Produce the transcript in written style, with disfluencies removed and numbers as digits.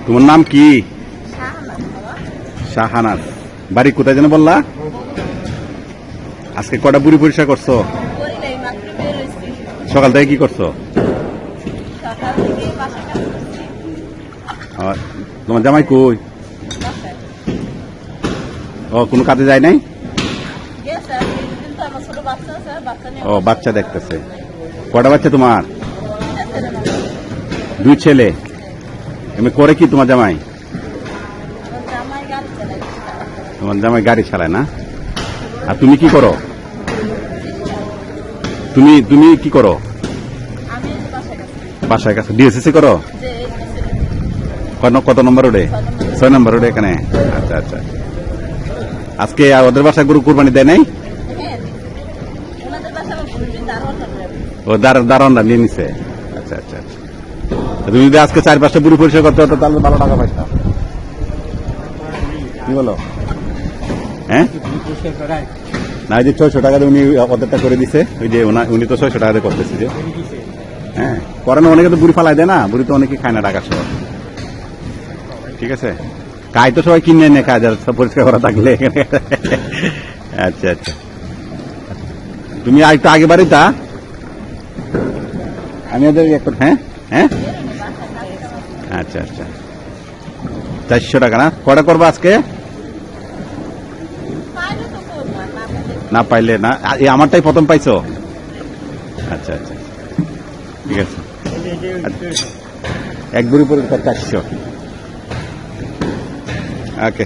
তোমার নাম কি? শাহানাজ। বাড়ি কোথায় যেন বললা? আজকে কটা বুড়ি পরিষ্কার করছো? সকাল থেকে কি করছো? তোমার জামাই কই? ও, কোনো কাজে যায় নাই? ও, বাচ্চা দেখতেছে। কটা বাচ্চা তোমার? 2 ছেলে। এমনি করে কি তোমার জামাই? তোমার জামাই গাড়ি চালায় না? আর তুমি কি করো? তুমি কি করো? বাসায় কাছে ডিএসসি করো? কত নম্বর রোডে? 6 নম্বর রোডে এখানে। আচ্ছা আচ্ছা। আজকে ওদের বাসায় গরু কুরবানি দেয় নাই? ও, দারোয়ানরা নিয়ে নিছে। আচ্ছা আচ্ছা আচ্ছা। তুমি যদি আজকে 4-5টা বুড়ি পরিষ্কার করতে হতো তাহলে ভালো টাকা পাইতাম। কি বলো? হ্যাঁ, না, ওই যে 600 টাকা উনি ওদেরটা করে দিছে। ওই যে উনি তো 600 টাকা করতেছে যে। হ্যাঁ, করে না, অনেকে তো বুড়ি ফালাই দেয় না। বুড়ি তো অনেকে খায় না টাকা সহ। ঠিক আছে, খায় তো সবাই কিনে এনে খায়, যারা পরিষ্কার করা থাকলে। আচ্ছা আচ্ছা। তুমি একটু আগে বাড়িতা আমি ওদের একটু। হ্যাঁ হ্যাঁ, আচ্ছা আচ্ছা। 400 টাকা না? কটা করবো আজকে? না পাইলে না, আমারটাই প্রথম পাইছো? আচ্ছা আচ্ছা, ঠিক আছে। এক বুড়ি পরে 400। ওকে।